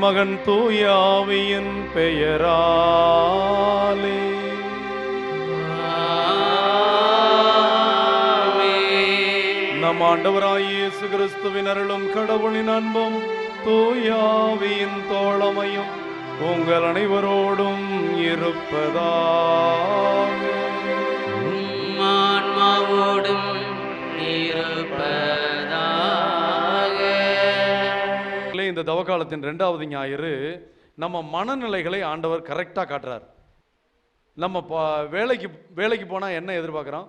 மகன் தூய ஆவியின் பெயராலே. நம் ஆண்டவராய் இயேசு கிறிஸ்துவின் அருளும் கடவுளின் அன்பும் தூய ஆவியின் தோழமையும் உங்கள் அனைவரோடும் இருப்பதாக. ஆன்மாவோடும் இருப்பதாக. இந்த தவக்காலத்தின் 2வது ஞாயிறு நம்ம மனநிலைகளை ஆண்டவர் கரெக்டாக காட்டுறார். நம்ம வேலைக்கு போனால் என்ன எதிர்பார்க்குறோம்?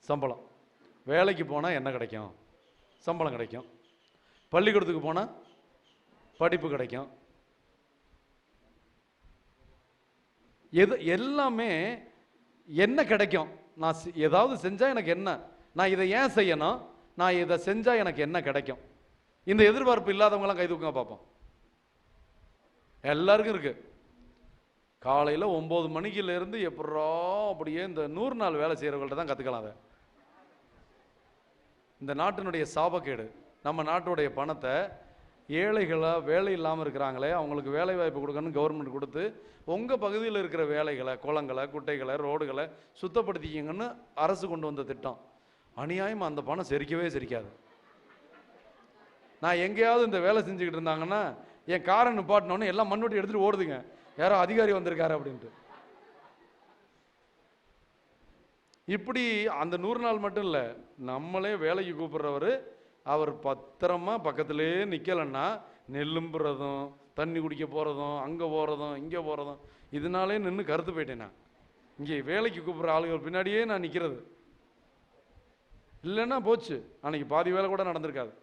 சம்பளம். வேலைக்கு போனால் என்ன கிடைக்கும்? சம்பளம் கிடைக்கும். பள்ளிக்கூடத்துக்கு போனால் படிப்பு கிடைக்கும். எல்லாமே என்ன கிடைக்கும்? நான் ஏதாவது செஞ்சால் எனக்கு என்ன? நான் இதை ஏன் செய்யணும்? நான் இதை செஞ்சால் எனக்கு என்ன கிடைக்கும்? இந்த எதிர்பார்ப்பு இல்லாதவங்களாம் கை தூக்குங்க பார்ப்போம். எல்லாருக்கும் இருக்கு. காலையில் 9 மணிக்கிலேருந்து எப்படா அப்படியே இந்த 100 நாள் வேலை செய்கிறவங்கள்ட்ட தான் கற்றுக்கலாம். அதை இந்த நாட்டினுடைய சாபக்கேடு. நம்ம நாட்டுடைய பணத்தை ஏழைகளாக வேலை இல்லாமல் இருக்கிறாங்களே அவங்களுக்கு வேலை வாய்ப்பு கொடுக்கணும்னு கவர்மெண்ட் கொடுத்து உங்கள் பகுதியில் இருக்கிற வேலைகளை, குளங்களை, குட்டைகளை, ரோடுகளை சுத்தப்படுத்திக்கிங்கன்னு அரசு கொண்டு வந்த திட்டம். அநியாயமாக அந்த பணம் செரிக்கவே செரிக்காது. நான் எங்கேயாவது இந்த வேலை செஞ்சுக்கிட்டு இருந்தாங்கன்னா என் காரை நிப்பாட்டினோன்னு எல்லாம் மண்வெட்டி எடுத்துகிட்டு ஓடுதுங்க, யாரோ அதிகாரி வந்திருக்காரு அப்படின்ட்டு. இப்படி அந்த 100 நாள் மட்டும் இல்லை, நம்மளே வேலைக்கு கூப்பிட்றவர் அவர் பத்திரமா பக்கத்திலே நிற்கலைன்னா நெல்லும்புறதும், தண்ணி குடிக்க போகிறதும், அங்கே போகிறதும், இங்கே போகிறதும், இதனாலே நின்று கருத்து போயிட்டேன். இங்கே வேலைக்கு கூப்பிட்ற ஆளுகள் பின்னாடியே நான் நிற்கிறது இல்லைன்னா போச்சு, அன்னைக்கு பாதி வேலை கூட நடந்திருக்காது.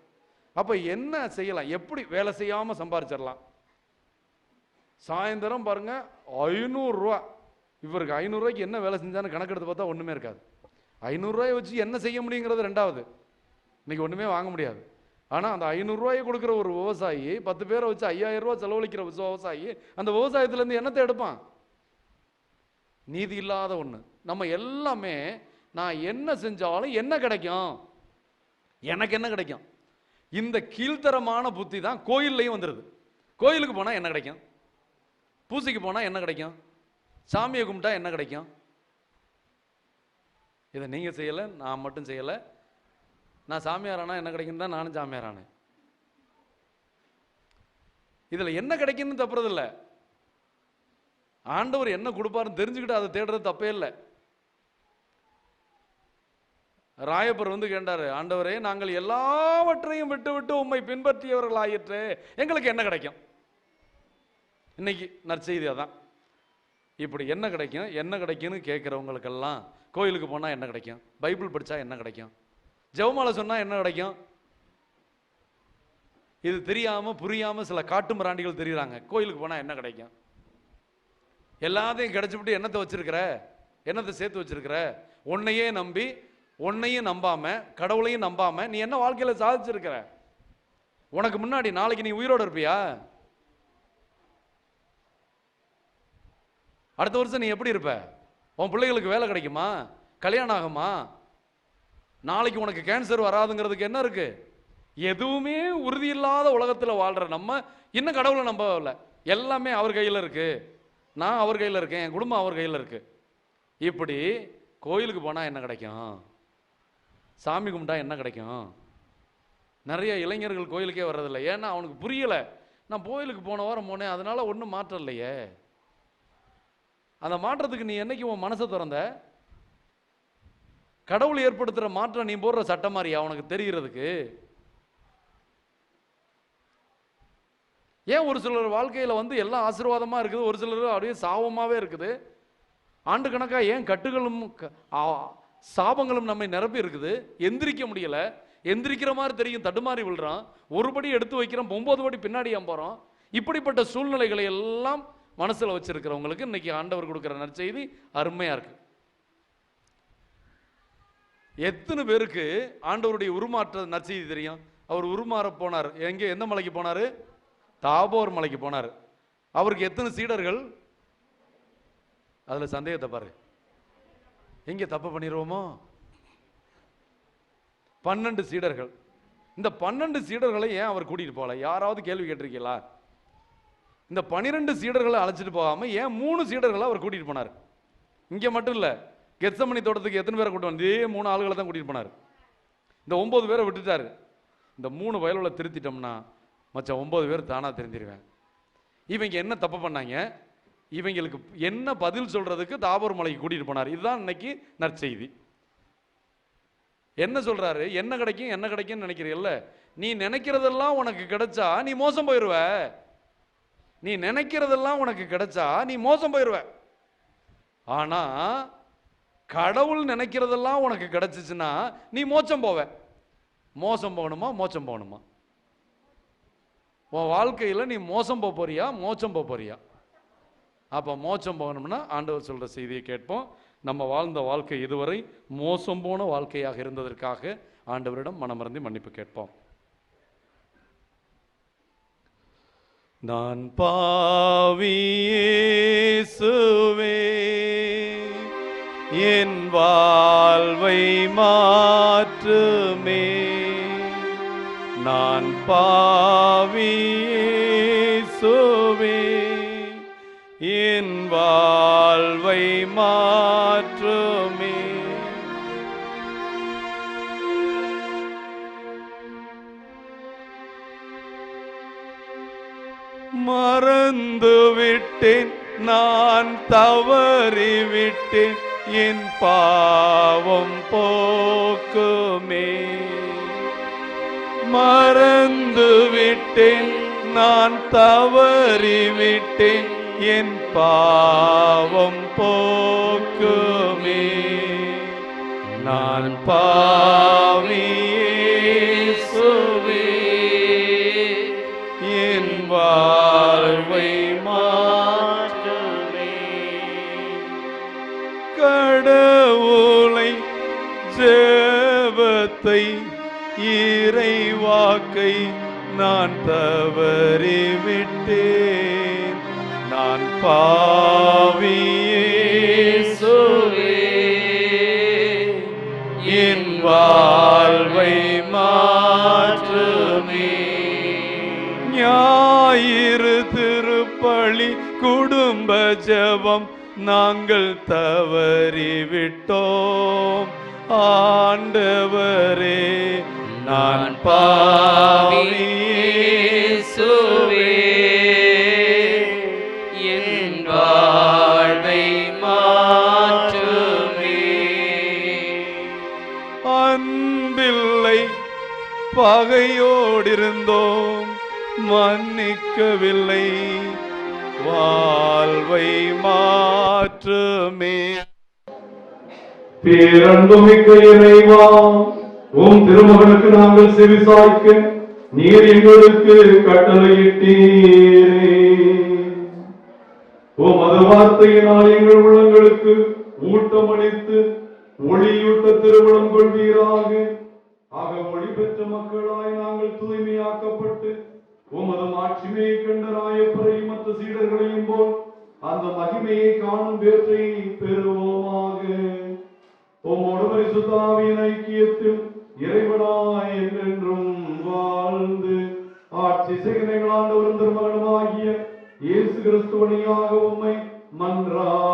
அப்போ என்ன செய்யலாம்? எப்படி வேலை செய்யாமல் சம்பாரிச்சிடலாம்? சாயந்தரம் பாருங்க 500 ரூபா. இவருக்கு 500 ரூபாய்க்கு என்ன வேலை செஞ்சான்னு கணக்கெடுத்து பார்த்தா ஒன்றுமே இருக்காது. 500 ரூபாயை வச்சு என்ன செய்ய முடியுங்கிறது 2வது. இன்னைக்கு ஒன்றுமே வாங்க முடியாது. ஆனால் அந்த 500 ரூபாயை கொடுக்குற ஒரு விவசாயி 10 பேரை வச்சு 5000 ரூபா செலவழிக்கிற விவசாயி அந்த விவசாயத்துலேருந்து என்னத்தை எடுப்பான்? நீதி இல்லாத ஒன்று. நம்ம எல்லாமே நான் என்ன செஞ்சாலும் என்ன கிடைக்கும், எனக்கு என்ன கிடைக்கும், இந்த கீழ்த்தரமான புத்தி தான் கோயில்லையும் வந்துடுது. கோயிலுக்கு போனால் என்ன கிடைக்கும்? பூசைக்கு போனால் என்ன கிடைக்கும்? சாமியை கும்பிட்டா என்ன கிடைக்கும்? இதை நீங்கள் செய்யலை, நான் மட்டும் செய்யலை. நான் சாமியாரானா என்ன கிடைக்கும் தான் நானும் சாமியாரானேன். இதில் என்ன கிடைக்குன்னு தப்புறதில்லை. ஆண்டவர் என்ன கொடுப்பாருன்னு தெரிஞ்சுக்கிட்டு அதை தேடுறது தப்பே இல்லை. ராயப்பர் கேட்டாரு, ஆண்டவரே நாங்கள் எல்லாவற்றையும் விட்டு விட்டு உம்மை பின்பற்றியவர்கள் ஆயிற்று, எங்களுக்கு என்ன கிடைக்கும்? இன்னைக்கு நற்செய்தி அதான். இப்படி என்ன கிடைக்கும், என்ன கிடைக்கும்னு கேட்குறவங்களுக்கெல்லாம் கோயிலுக்கு போனால் என்ன கிடைக்கும், பைபிள் படித்தா என்ன கிடைக்கும், ஜெபமாலை சொன்னால் என்ன கிடைக்கும், இது தெரியாமல் புரியாமல் சில காட்டு மிராண்டிகள் தெரியுறாங்க. கோயிலுக்கு போனால் என்ன கிடைக்கும்? எல்லாத்தையும் கிடைச்சிவிட்டு என்னத்தை வச்சிருக்கிற, என்னத்தை சேர்த்து வச்சிருக்கிற? உன்னையே நம்பி, உன்னையும் நம்பாம, கடவுளையும் நம்பாம நீ என்ன வாழ்க்கையில் சாதிச்சிருக்கிற? உனக்கு முன்னாடி நாளைக்கு நீ உயிரோடு இருப்பியா? அடுத்த வருஷம் நீ எப்படி இருப்ப? உன் பிள்ளைகளுக்கு வேலை கிடைக்குமா? கல்யாணம் ஆகுமா? நாளைக்கு உனக்கு கேன்சர் வராதுங்கிறதுக்கு என்ன இருக்கு? எதுவுமே உறுதி இல்லாத உலகத்தில் வாழ்ற நம்ம இன்னும் கடவுளை நம்பவில்லை. எல்லாமே அவர் கையில் இருக்கு. நான் அவர் கையில் இருக்கேன், என் குடும்பம் அவர் கையில் இருக்கு. இப்படி கோயிலுக்கு போனால் என்ன கிடைக்கும், சாமி கும்பிட்டா என்ன கிடைக்கும்? நிறைய இளைஞர்கள் கோயிலுக்கே வர்றதில்லை. ஏன்னா அவனுக்கு புரியலை. நான் கோயிலுக்கு போன வாரம் போனேன், அதனால ஒன்றும் மாற்றம் இல்லையே. அந்த மாற்றத்துக்கு நீ என்னைக்கு உன் மனசை திறந்த? கடவுள் ஏற்படுத்துகிற மாற்றம் நீ போடுற சட்டம் மாதிரியா அவனுக்கு தெரிகிறதுக்கு? ஏன் ஒரு சிலர் வாழ்க்கையில் எல்லாம் ஆசீர்வாதமாக இருக்குது, ஒரு சிலர் அப்படியே சாபமாகவே இருக்குது? ஆண்டு கணக்காக ஏன் கட்டுகளும் சாபங்களும் நம்மை நிரப்பி இருக்குது? எந்திரிக்க முடியல. எந்திரிக்கிற மாதிரி தெரியும், தடுமாறி விழுறான். ஒரு படி எடுத்து வைக்கிறோம், 9 படி பின்னாடி போகிறோம். இப்படிப்பட்ட சூழ்நிலைகளை எல்லாம் மனசில் வச்சிருக்கிறவங்களுக்கு இன்னைக்கு ஆண்டவர் கொடுக்குற நற்செய்தி அருமையாக இருக்கு. எத்தனை பேருக்கு ஆண்டவருடைய உருமாற்ற நற்செய்தி தெரியும்? அவர் உருமாற போனார். எங்கே, எந்த மலைக்கு போனார்? தாபோர் மலைக்கு போனார். அவருக்கு எத்தனை சீடர்கள்? அதில் சந்தேகத்தை பாரு. எங்கே தப்பு பண்ணிடுவோமோ? 12 சீடர்கள். இந்த 12 சீடர்களை ஏன் அவர் கூட்டிட்டு போகல? யாராவது கேள்வி கேட்டிருக்கீங்களா? இந்த 12 சீடர்களை அழைச்சிட்டு போகாம ஏன் 3 சீடர்களை அவர் கூட்டிட்டு போனார்? இங்க மட்டும் இல்ல, கெத்சமனி தோட்டத்துக்கு எத்தனை பேரை கூட்டு வந்து? 3 ஆளுகளை தான் கூட்டிட்டு போனார். இந்த 9 பேரை விட்டுட்டாரு. இந்த 3 வயலுள்ள திருத்திட்டோம்னா மற்ற 9 பேர் தானா தெரிஞ்சிருவேன். இவங்க என்ன தப்பு பண்ணாங்க, இவங்களுக்கு என்ன பதில் சொல்றதுக்கு தாபோர் மலைக்கு கூட்டிட்டு போனார். இதுதான் இன்னைக்கு நற்செய்தி. என்ன சொல்றாரு? என்ன கிடைக்கும் என்ன கிடைக்கும்னு நினைக்கிறீல்ல, நீ நினைக்கிறதெல்லாம் உனக்கு கிடைச்சா நீ மோசம் போயிடுவ. நீ நினைக்கிறதெல்லாம் உனக்கு கிடைச்சா நீ மோசம் போயிடுவ. ஆனா கடவுள் நினைக்கிறதெல்லாம் உனக்கு கிடைச்சிச்சுன்னா நீ மோட்சம் போவ. மோசம் போகணுமா மோட்சம் போகணுமா? உன் வாழ்க்கையில் நீ மோசம் போறியா மோட்சம் போறியா? அப்போ மோட்சம் போகணும்னா ஆண்டவர் சொல்ற செய்தியை கேட்போம். நம்ம வாழ்ந்த வாழ்க்கை இதுவரை மோசம் போன வாழ்க்கையாக இருந்ததற்காக ஆண்டவரிடம் மனமறந்து மன்னிப்பு கேட்போம். நான் பாவி இயேசுவே, என் வாழ்வை மாற்றுமே. நான் பாவி இயேசுவே, என் வாழ்வை மாற்றுமே. மறந்து விட்டேன், நான் தவறிவிட்டேன், என் பாவம் போக்குமே. மறந்து விட்டேன், நான் தவறிவிட்டேன், என் பாவம் போக்குமே. நான் பாவி இயேசுவே, என் வாழ்வை மாற்றுமே. கடவுளை, ஜெபத்தை, இறைவாக்கை நான் தவறிவிட்டேன். நான் பாவி இயேசுவே, என் வாழ்வை மாற்றுமே. ஞாயிறு திருப்பலி, குடும்ப ஜெபம் நாங்கள் தவறிவிட்டோம். ஆண்டவரே, நான் பாவி இயேசுவே, என் வாழ்வை மாற்றுமே. அன்பில்லை, பகையோடிருந்தோம், மன்னிக்கவில்லை, வாழ்வை மாற்றுமே. பேரன்புமிக்க இறைவா, உம் திருமகனுக்கு நாங்கள் செவிசாய்க்க நீர் எங்களுக்கு கட்டளையிட்டீரே. உமது வார்த்தையினால் எங்கள் உள்ளங்களுக்கு ஊட்டமளித்து ஒளியூட்ட திருவிழம் கொள்வீராக. ஆக ஒளி பெற்ற மக்களாய் நாங்கள் தூய்மையாக்கப்பட்டு உமது மாட்சிமையை கண்ட ராயப்பரையும் மற்ற சீடர்களையும் போல் அந்த மகிமையை காணும் பேற்றை பெறுவோமாக. உம்மோடு பரிசுத்த ஆவியின் ஐக்கியத்தில் இறைவனாய் என்றென்றும் வாழ்ந்து ஆட்சி செய்கிற ஆண்டவரும் திருமகனுமாகிய இயேசு கிறிஸ்து வழியாக உம்மை மன்றாடுகிறோம்.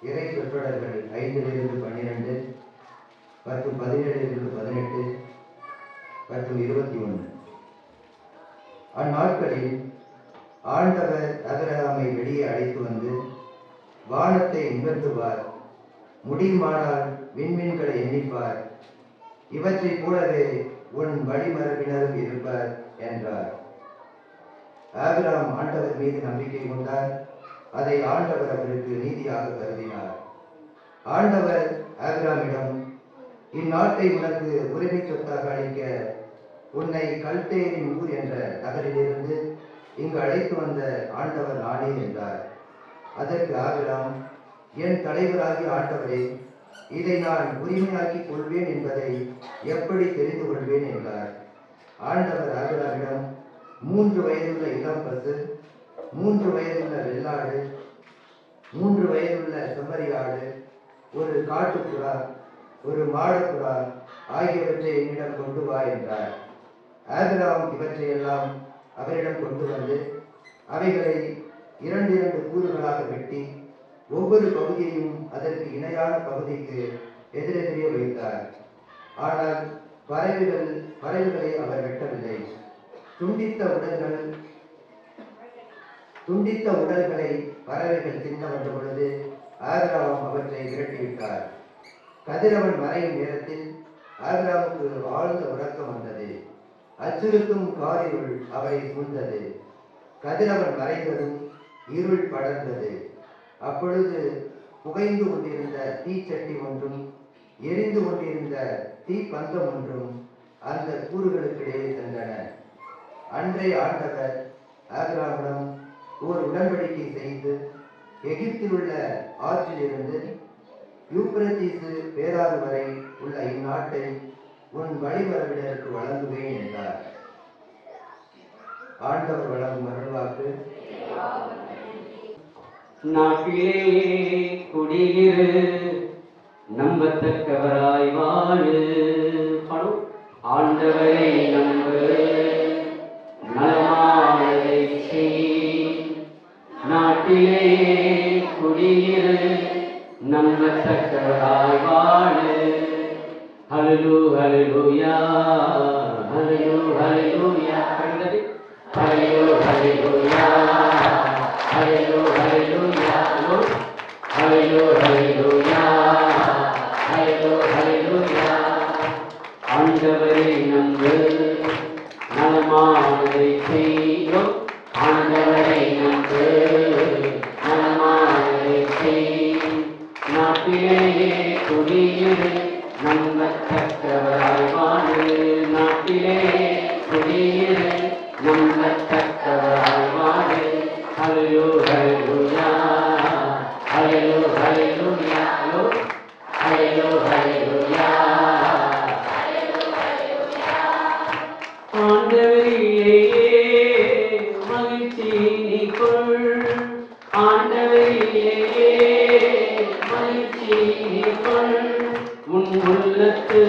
இறை சொற்றொடர்கள் 5-12 மற்றும் 17-18 மற்றும் 21. அந்நாட்களில் ஆண்டவர் ஆபிரகாமை வெளியே அழைத்து வந்து வானத்தை நிகழ்த்துவார், முடியுமானால் விண்மீன்களை எண்ணிப்பார், இவற்றைப் போலவே உன் வழிமரபினரும் இருப்பார் என்றார். ஆபிரகாம் ஆண்டவர் மீது நம்பிக்கை கொண்டார். அதை ஆண்டவர் அவருக்கு நீதியாக கருதினார். ஆண்டவர் ஆபிரகாமிடம், இந்நாட்டை உனக்கு உரிமை சொத்தாக அளிக்க உன்னை கல்தேரின் ஊர் என்ற நகரிலிருந்து இங்கு அழைத்து வந்த ஆண்டவர் நானே என்றார். அதற்கு ஆபிரகாம், என் தலைவராகிய ஆண்டவரே, இதை நான் உரிமையாக்கிக் கொள்வேன் என்பதை எப்படி தெரிந்து கொள்வேன் என்றார். ஆண்டவர் ஆபிரகாமிடம், 3 வயதுள்ள இளம் பசு, 3 வயதுள்ள வெள்ளாடு, 3 வயதுள்ள செம்மறியாடு, ஒரு காட்டுப்புறா, ஒரு மாடப்புறா ஆகியவற்றை என்னிடம் கொண்டு வா என்றார். ஆபிரகாம் இவற்றையெல்லாம் அவரிடம் கொண்டு வந்து அவைகளை 2 கூறுகளாக வெட்டி ஒவ்வொரு பகுதியையும் அதற்கு இணையான பகுதிக்கு எதிரெதிரே வைத்தார். ஆனால் பறவைகளை அவர் வெட்டவில்லை. துண்டித்த உடல்களை பறவைகள் தின்ன வந்த பொழுது ஆபிரகாம் அவற்றை விரட்டிவிட்டார். கதிரவன் மறையும் நேரத்தில் ஆபிரகாமுக்கு ஆழ்ந்த உறக்கம் வந்தது. அச்சுறுத்தும் காரிருள் அவரை சூழ்ந்தது. கதிரவன் மறைந்ததும் இருள் படர்ந்தது. அப்பொழுது புகைந்து கொண்டிருந்த தீச்சட்டி ஒன்றும் எரிந்து கொண்டிருந்த தீப்பந்தம் ஒன்றும் அந்த கூறுகளுக்கிடையே சென்றன. அன்றைய ஆண்டவர் ஆபிரகாமிடம் ஓர் உடன்படிக்கை செய்து, எகிப்தில் உள்ள ஆற்றிலிருந்து யூப்ரத்தீசு பேராறு வரை உள்ள இந்நாட்டை உன் வழிமரபினருக்கு வழங்குவேன் என்றார். ஆண்டவர் வழங்கும் அருள்வாக்கு. நாட்டிலே குடியிரு, நம்பத்தக்கவராய் வாழு. ஆண்டவரை நம்பு, நலமானதை செய். நாட்டிலே குடியிரு, நம்பத்தக்கவராய் வாழு. ஹல்லேலூயா, ஹல்லேலூயா, ஹல்லேலூயா, ஹல்லேலூயா, ஹல்லேலூயா, ஹல்லேலூயா. ஆண்டவரை நம்பு, நலமானதை செய்யும். ஆண்டவரை நம்பு, நலமானதை செய்யும். நாட்டிலே குடியிரு, நம்பத்தக்கவராய் வாழு. நாட்டிலே குடியிரு, நம்பத்தக்கவராய் வாழு. ஹல்லேலூயா, ஹல்லேலூயா, ஹல்லேலூயா. ஆண்டவரிலே மகிழ்ச்சி நீ கொள். ஆண்டவரிலே மகிழ்ச்சி நீ கொள். உன் உள்ளத்து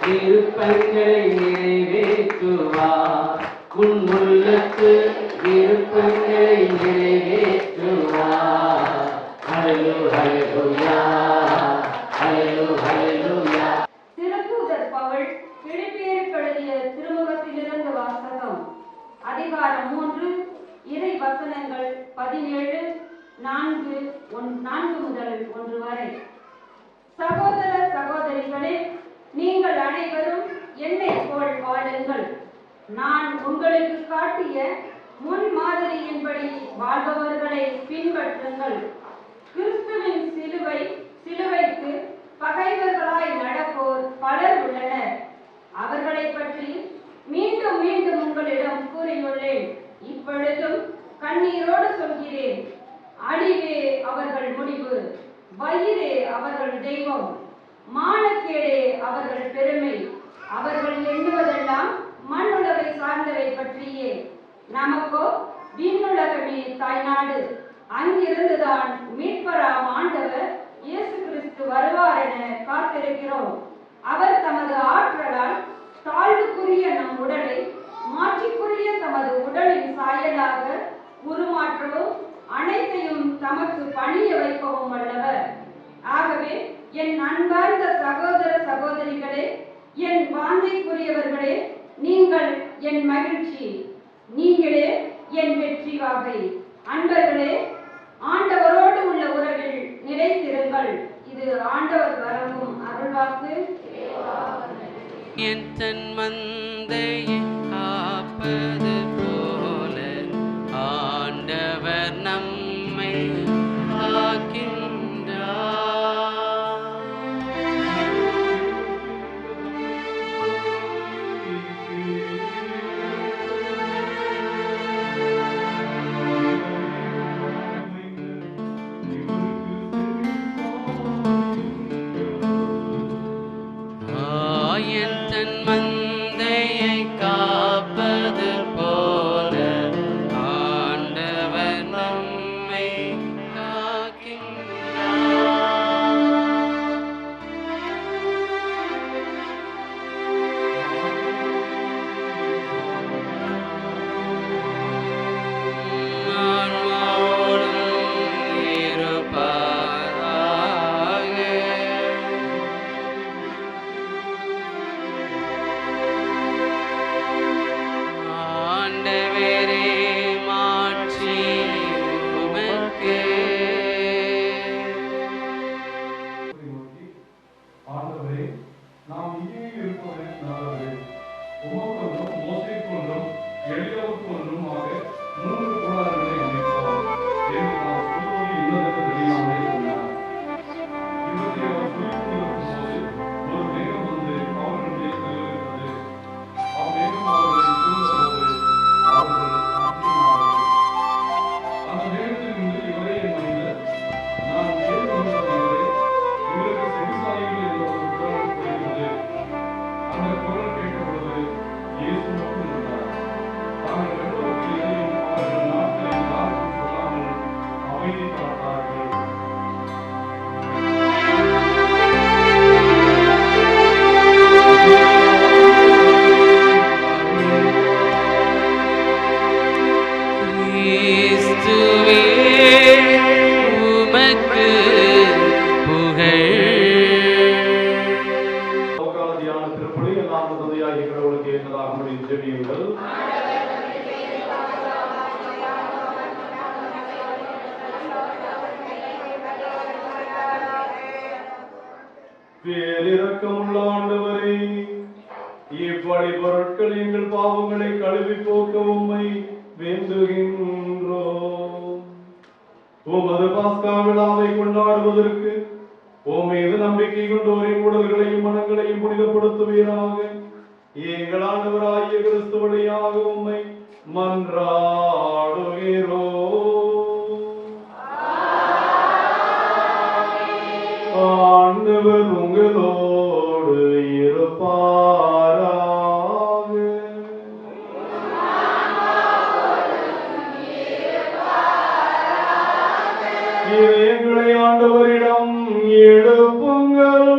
விருப்பங்களை நிறைவேற்றுவார். உன் உள்ளத்து விருப்பங்களை நிறைவேற்றுவார். ஹல்லேலூயா, ஹல்லேலூயா. திருத்தூதர் பவுல் பிலிப்பியருக்கு எழுதிய திருமுகத்திலிருந்து வாசகம். அதிகாரம் 3, இறை வசனங்கள் 17, 4 முதல் 1 வரை. சகோதர சகோதரிகளே, நீங்கள் அனைவரும் என்னை போல் வாழுங்கள். நான் உங்களுக்கு காட்டிய முன் மாதிரியின்படி வாழ்பவர்களை பின்பற்றுங்கள். கிறிஸ்துவின் சிலுவைக்கு பகைவர்களாய் நடப்போர் பலர் உள்ளனர். அவர்களை பற்றி மீண்டும் மீண்டும் உங்களிடம் கூறியுள்ளேன். இப்பொழுதும் கண்ணீரோடு சொல்கிறேன். அழிவே அவர்கள் முடிவு, வயிறே அவர்கள் தெய்வம், மானக்கேடே அவர்கள் பெருமை. அவர்கள் எண்ணுவதெல்லாம் மண்ணுலகை சார்ந்தவை பற்றியே. நமக்கோ விண்ணுலகமே தாய்நாடு. அங்கிருந்துதான் மீட்பராம் ஆண்டவர் இயேசு கிறிஸ்து வருவார் என காத்திருக்கிறோம். அவர் தமது ஆற்றலால் தாழ்வுக்குரிய நம் உடலை மாற்றிக்குரிய தமது உடலின் சாயலாக உருமாற்றவும் அனைத்தையும் தமக்கு பணிய வைக்கவும் வல்லவர். ஆகவே என் அன்பார்ந்த சகோதர சகோதரிகளே, என் வாந்தைக்குரியவர்களே, நீங்கள் என் மகிழ்ச்சி, நீங்களே என் வெற்றி வாகை. அன்பர்களே, ஆண்டவரோடு உள்ள உறவில் நிலைத்திருங்கள். இது ஆண்டவர் வழங்கும் அருள்வாக்கு. என் தன் மந்தையை காப்பது போல ஆண்டவர் நம்மை காக்கின்றார். என் தன் மந்தை பேரிரக்கமுள்ள ஆண்டவரே, இப்படி பொருட்கள் எங்கள் பாவங்களை கழுவி போக்க உம்மை வேண்டுகின்றோம். உமது பாஸ்கா விழாவை கொண்டாடுவதற்கு உம் மீது நம்பிக்கை கொண்டோரின் உடல்களையும் மனங்களையும் புனிதப்படுத்துவீராக. எங்கள் ஆண்டவராகிய கிறிஸ்து வழியாக உம்மை மன்றாடுகிறோம். ஆண்டவர் உங்களோடு இருப்பாராக. எங்களை ஆண்டவரிடம் எழுப்புங்கள்.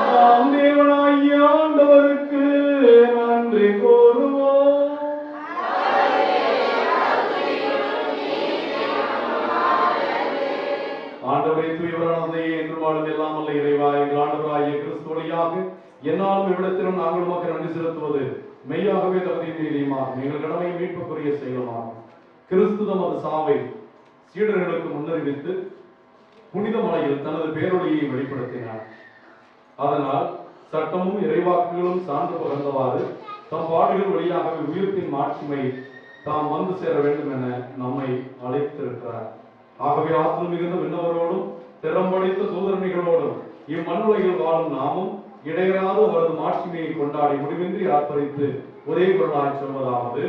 நாம் தேவனாகிய ஆண்டவருக்கு நன்றி கூறுவோம். ஆண்டவரை தூயவரானதை என்று வாழும் எல்லாம் அல்ல இறைவா, எங்கள் ஆண்டவராகிய கிறிஸ்து வழியாக என்னாலும் இவ்விடத்திலும் நாங்கள் உமக்கு நன்றி செலுத்துவது மெய்யாகவே தகுதியும் நீதியுமாகும். எங்கள் கடமை மீட்புக்குரிய செயலுமாகும். கிறிஸ்து தமது சாவை சீடர்களுக்கு முன்னறிவித்து புனித மலையில் தனது பேரொழியை வெளிப்படுத்தினார். அதனால் சட்டமும் இறைவாக்குகளும் சான்று பகர்ந்தவாறு தம் பாடுகள் வழியாகவே உயிர்ப்பின் மாட்சிமை தாம் வந்து சேர வேண்டும் என நம்மை அழைத்திருக்கிறார். ஆகவே ஆற்றல் மிகுந்த விண்ணவரோடும் திறம் படைத்த சோதரணிகளோடும் இம்மண்ணுலகில் வாழும் நாமும் இடையராது அவரது மாட்சிமையை கொண்டாடி முடிவின்றி ஆர்ப்பரித்து ஒரே குரலாய் சொல்வதாவது: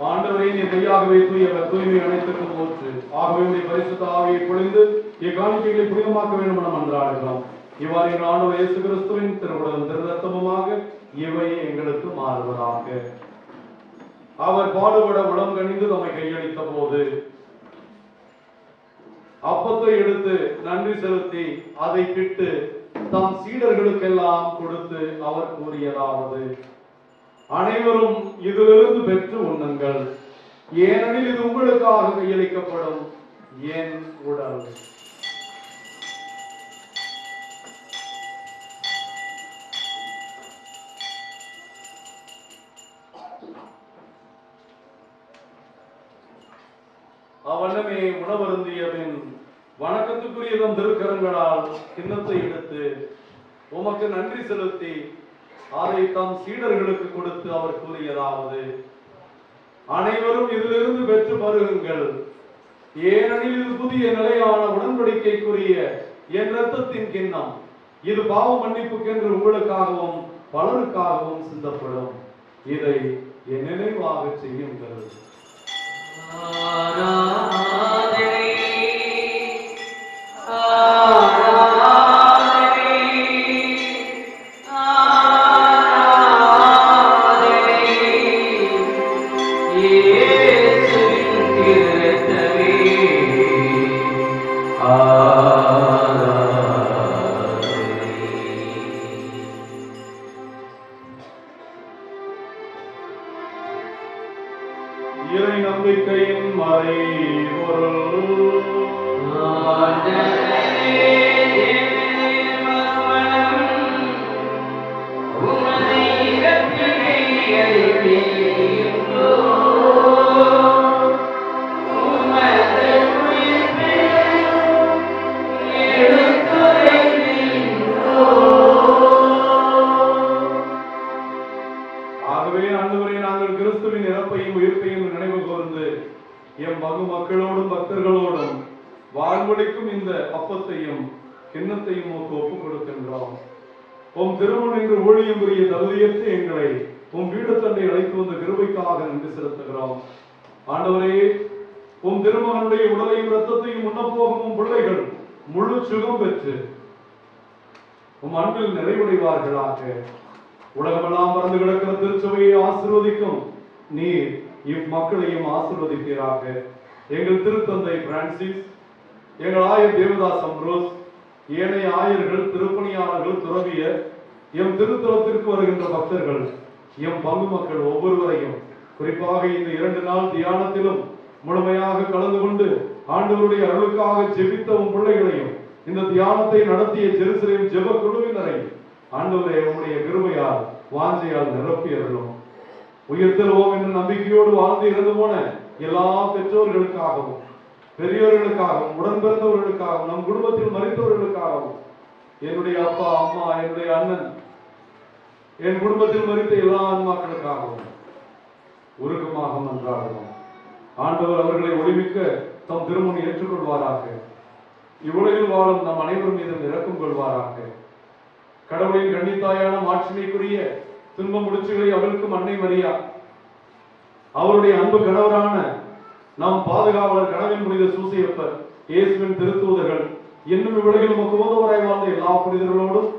ஆண்டவரே, நீ மெய்யாகவே தூயவர், தூய்மை அனைத்துக்கும் ஊற்று. ஆகவே உடைய பரிசுத்த ஆவியை பொழிந்து இக்காணிக்கைகளை புனிதமாக்க வேண்டும் என மன்றாடுகிறோம். இவ்வாறு எங்கள் ஆண்டவர் இயேசு கிறிஸ்துவின் திருவுடலும் திருரத்தமுமாக இவை எங்களுக்கு மாறுவதாக. அவர் பாடுபட உடம் கணிந்து நம்மை கையளித்த போது அப்பத்தை எடுத்து நன்றி செலுத்தி அதை பிட்டு தம் சீடர்களுக்கெல்லாம் கொடுத்து அவர் கூறியதாவது: அனைவரும் இதிலிருந்து பெற்று உண்ணுங்கள், ஏனெனில் இது உங்களுக்காக கையளிக்கப்படும் என் உடல். அவனமே உணவருந்திய பின் வணக்கத்துக்குரிய தம் திருக்கரங்களால் கிண்ணத்தை எடுத்து உமக்கு நன்றி செலுத்தி அதை தம் சீடர்களுக்கு கொடுத்து அவர் கூறியதாவது: அனைவரும் இதிலிருந்து பெற்று பருகுங்கள், ஏனெனில் இது புதிய நிலையான உடன்படிக்கைக்குரிய என் இரத்தத்தின் கிண்ணம். இது பாவ மன்னிப்புக்கென்று உங்களுக்காகவும் பலருக்காகவும் சிந்தப்படும். இதை என் நினைவாக செய்யுங்கள். இறை நம்பிக்கையின் மறைபொருள் மக்களோடும் பக்தர்களோடும் வாழ்வழிக்கும் இந்த அப்பத்தையும் கிண்ணத்தையும் ஒப்புக் கொடுக்கின்றோம். உம் திருமணம் என்று ஊழியம் புரிய தகுதியற்ற எங்களை உம் வீடு தண்டை அழைத்து வந்த கிருபைக்காக நன்றி செலுத்துகிறோம். ஆண்டவரே, உம் திருமகனுடைய உடலையும் இரத்தத்தையும் உண்ணப்போகும் பிள்ளைகள் முழு சுகம் பெற்று உம் அன்பில் நிறைவடைவார்களாக. உலகமெல்லாம் மறந்து கிடக்கிற திருச்சபையை ஆசீர்வதிக்கும் நீர் இம்மக்களையும் ஆசீர்வதிப்பீராக. எங்கள் திருத்தந்தை பிரான்சிஸ், எங்கள் ஆயர் தேவதாஸ் அம்ரோஸ், ஏனைய ஆயர்கள், திருப்பணியாளர்கள், துறவியர், எம் திருத்தலத்திற்கு வருகின்ற பக்தர்கள், எம் பங்கு மக்கள் ஒவ்வொருவரையும், குறிப்பாக இந்த 2 நாள் தியானத்திலும் முழுமையாக கலந்து கொண்டு ஆண்டவருடைய அருளுக்காக ஜெபித்த உம் பிள்ளைகளையும் இந்த தியானத்தை நடத்திய ஜெருசலேம் ஜெப குழுவினரை ஆண்டவரே உம்முடைய கிருபையால் வாஞ்சையால் நிரப்பி அருளும். உயிர்த்தெழுவோம் என்று நம்பிக்கையோடு வாழ்ந்து இறந்து போன எல்லா பெற்றோர்களுக்காகவும் பெரியோர்களுக்காகவும் உடன் பிறந்தவர்களுக்காகவும் நம் குடும்பத்தில் மறித்தவர்களுக்காகவும் என்னுடைய அப்பா அம்மா என்னுடைய அண்ணன் என் குடும்பத்தில் மறித்த எல்லா ஆன்மாக்களுக்காகவும் உருக்கமாக மன்றாடுவோம். ஆண்டவர் அவர்களை ஒளிமிக்க தம் திருமுன் ஏற்றுக்கொள்வாராக. இவ்வுலகில் வாழும் நம் அனைவரும் மீதும் இரக்கம் கொள்வாராக. கடவுளின் கன்னித்தாயான மாட்சிமைக்குரிய துன்ப முடிச்சுகளை அவளுக்கும் அன்னை மரியா, அவருடைய அன்பு கணவரான நம் பாதுகாவலர் கனவின் புனித சூசையப்பர், இயேசுவின் திருத்தூதர்கள், இன்னும் இவ்வுலகில் நமக்கு உதவராய் வாழ்ந்த எல்லா புனிதர்களோடும்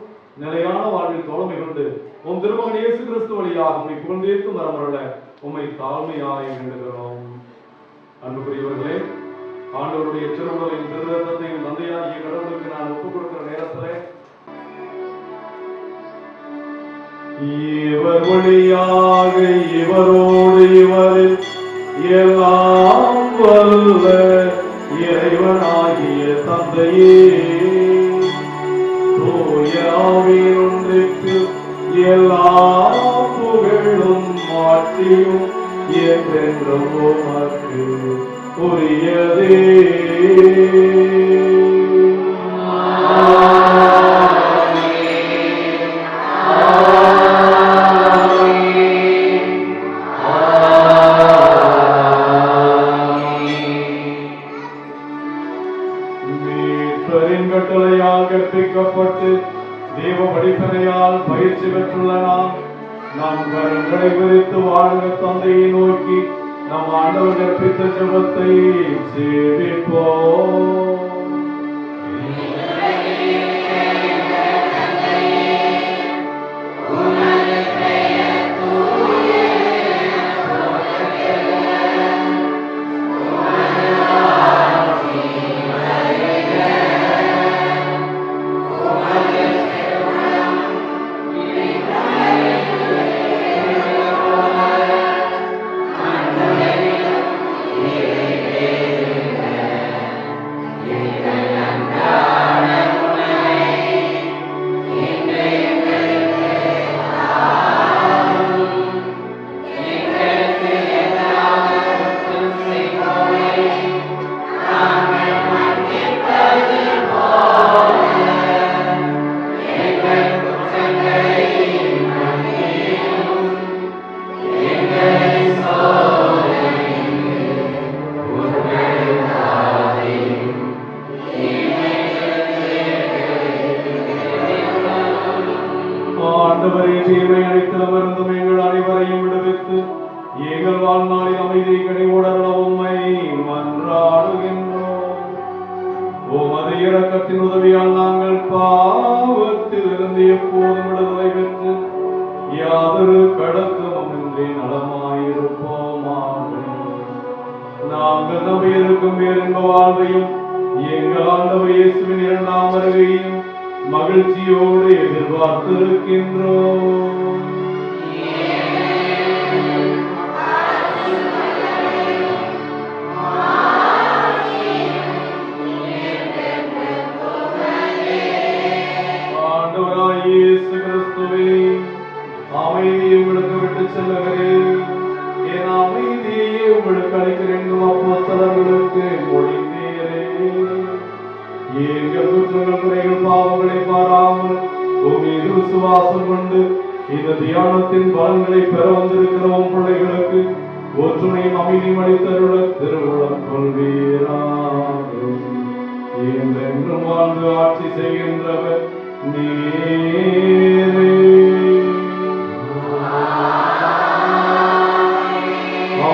நிலையான வாழ்வில் தோழமை கொண்டு உம் திருமகன் இயேசு கிறிஸ்து வழியாக உம்மை புகழ்ந்தேற்று வரமருள உம்மை தாழ்மையாய் வேண்டுகிறோம். அன்புக்குரியவர்களே, ஆண்டவருடைய திருவுடலையும் திருரத்தத்தையும் தந்தையாகிய கடவுளுக்கு நான் ஒப்புக் கொடுக்கிற நேரத்திலே இவர் வழியாக இவரோடு இவரில் எல்லாம் வல்ல இறைவனாகிய தந்தையே, தூய ஆவியின் ஒன்றிற்கு எல்லா புகழும் மாற்றியும் என்றென்றும் உமக்கு உரியதே. கட்டளையால் கற்பிக்கப்பட்டு தேவ படிப்பனையால் பயிற்சி பெற்றுள்ள நாம் கரங்களை விரித்து வாழ்க தந்தையை நோக்கி நம் ஆண்டவர் கற்பித்த ஜெபத்தை சேவிப்போம். ஆண்டவரே, தீமை அனைத்திலுமிருந்தும் எங்கள் அனைவரையும் விடுவித்து எங்கள் வாழ்நாளில் அமைதியை கனிவுடர உம்மை மன்றாடுகின்றோம். உமது இரக்கத்தின் உதவியால் நாங்கள் பாவத்தில் இருந்து எப்போதும் விடுதலை பெற்று யாதொரு கடக்கமின்றி நலமாயிருப்போமாக. நாங்கள் நம்பியிருக்கும் பேரின்ப வாழ்வையும் எங்கள் ஆண்டவர் இயேசுவின் இரண்டாம் வருகையும் மகிழ்ச்சியோடு எதிர்பார்த்திருக்கின்றோம். ஆண்டவராய் இயேசு கிறிஸ்துவே, அமைதியை உங்களுக்கு விட்டு செல்லுகிறேன், என் அமைதியை உங்களுக்கு அளிக்கிறேன் என்றும் அப்போஸ்தலர்களுக்கு மொழிந்தீரே. எங்கள் குற்றங்கள் குறைகள் பாவங்களை பாராமல் உம் மீது விசுவாசம் கொண்டு இந்த தியானத்தின் பலன்களை பெற வந்திருக்கிறோம் பிள்ளைகளுக்கு ஒற்றுமையும் அமைதியும் அளித்தருள திருவுளம் கொள்வீராக. என்றென்றும் வாழ்ந்து ஆட்சி செய்கின்றவர் நீரே.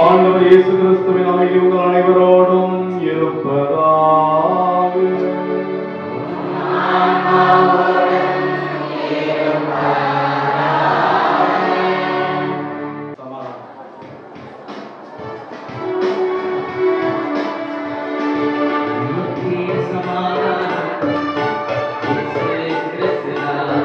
ஆண்டவர் இயேசு கிறிஸ்துவின் அமைதி உங்கள் அனைவரோடும் இருப்பதாக. சமாதானம்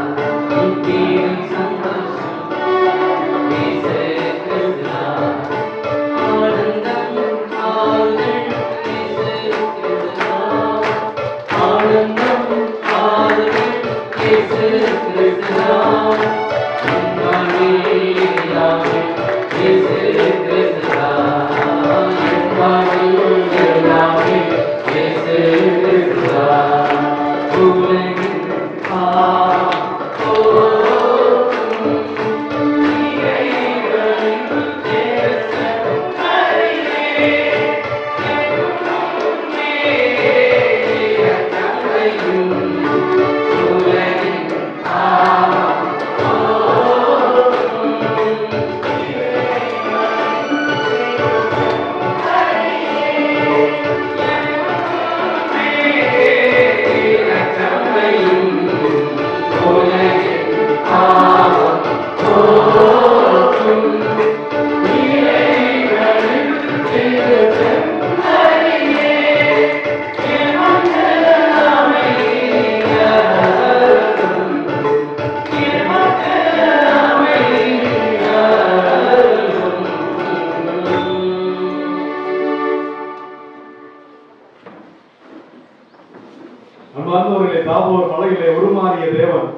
அன்பார்ந்தவர்களே, தாபோர் மலையிலே உருமாறிய தேவன்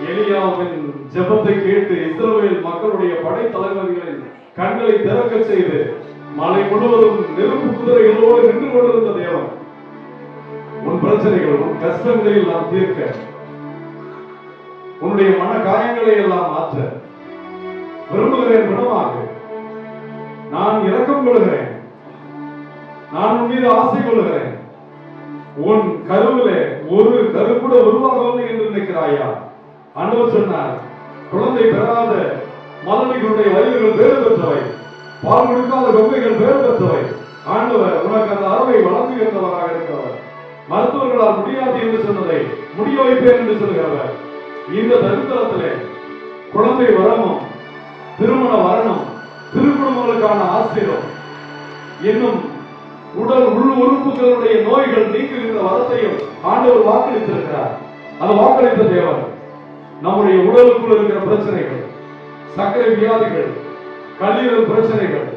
எலியாவின் ஜெபத்தை கேட்டு இஸ்ரவேல் மக்களுடைய படைத்தளபதிகளின் கண்களை திறக்க செய்து மலை முழுவதும் நெருப்பு குதிரைகளோடு நின்று கொண்டிருந்த தேவன் உன் பிரச்சனைகள், உன் கஷ்டங்களை எல்லாம் தீர்க்க, உன்னுடைய மன காயங்களை எல்லாம் மாற்ற விரும்புகிறேன். குணமாக நான் இரக்கம் கொள்கிறேன், நான் உன் மீது ஆசை கொள்கிறேன். உன் கருவிலே ஒரு கரு கூட உருவாகவில்லை என்று நினைக்கிறாயா? ஆண்டவர் சொன்னார், குழந்தை பெறாத மலடிகளுடைய வயிறுகள் பேறு பெற்றவை, பால் கொடுக்காத பொம்மைகள் பேறு பெற்றவை. ஆண்டவர் உனக்கு அந்த அறவை வழங்குகின்றவராக இருக்கிறவர். மருத்துவர்களால் முடியாது என்று சொன்னதை முடிய வைப்பேன் என்று சொல்கிறவர். இந்த தரித்திரத்திலே குழந்தை வரணும், திருமண வரணும், திருக்குடும்பங்களுக்கான ஆசீர்வாதம், இன்னும் உடல் உள் உறுப்புகளுடைய நோய்கள் நீக்குகின்ற வரத்தையும் ஆண்டவர் வாக்களித்திருக்கிறார். அந்த வாக்களித்த தேவன் நம்முடைய உடலுக்குள் இருக்கிற பிரச்சனைகள், சர்க்கரை வியாதிகள், கல்லீரல் பிரச்சனைகள்,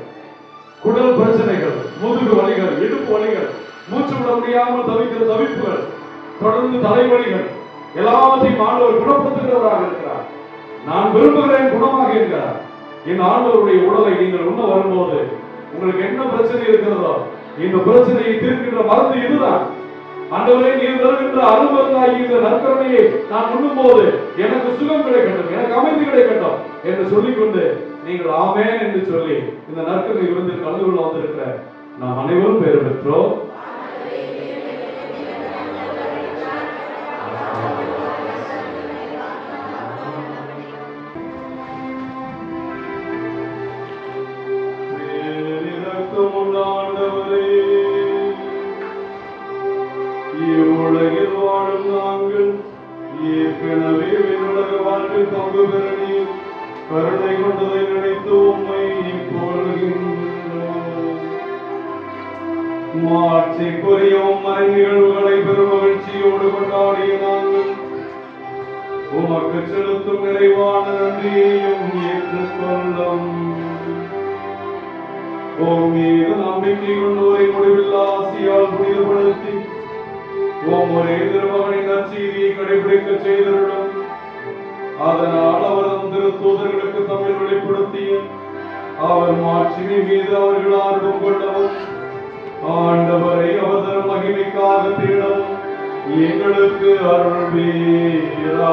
குடல் பிரச்சனைகள், முதுகு வலிகள், இடுப்பு வலிகள், மூச்சு விட முடியாமல் தவிக்கிற தவிப்புகள், தொடர்ந்து தலைவலிகள் எல்லாவற்றையும் ஆண்டவர் குணப்படுத்துகிறவராக இருக்கிறார். நான் விரும்புகிறேன் குணமாக இருக்கிறார். இந்த ஆண்டவருடைய உடலை நீங்கள் உண்ண வரும்போது உங்களுக்கு என்ன பிரச்சனை இருக்கிறதோ இந்த பிரச்சனையை தீர்க்கின்ற மருந்து இதுதான். ஆண்டவரே, நீர் தருகின்ற அருமருந்தாகி இந்த நற்கருணையை நான் உண்ணும் போது எனக்கு சுகம் கிடைக்கட்டும், எனக்கு அமைதி கிடைக்கட்டும் என்று சொல்லிக்கொண்டு நீங்கள் ஆமென் என்று சொல்லி இந்த நற்கருணை விருந்தில் கலந்து கொள்ள வந்திருக்கிற நாம் அனைவரும் பேறு பெற்றோம். இவ்வுலகில் வாழும் நாங்கள் ஏற்கனவே விண்ணுலக வாழ்வில் பங்கு பெற நீர் கருணை கொண்டதை நினைத்து உம்மை புகழ்கின்றோம். மாட்சிக்குரிய மறை நிகழ்வுகளை பெரும் மகிழ்ச்சியோடு கொண்டாடிய நாங்கள் உமக்கு செலுத்தும் நிறைவான நன்றியையும் ஏற்றுக்கொள்ளும். உம் மீது நம்பிக்கை கொண்டோரை முடிவில்லா ஆசியால் புனிதப்படுத்தி உம் ஒரே திருமகனின் நற்செய்தியை கடைபிடிக்க செய்திருடும். அதனால் அவரது திருத்தூதர்களுக்கு தமிழ் வெளிப்படுத்திய அவர் மாட்சிமை மீது அவர்கள் ஆர்வம் கொண்டவும் ஆண்டவரை அவதர மகிமைக்காக தேடவும் எங்களுக்கு அருள்வீராக.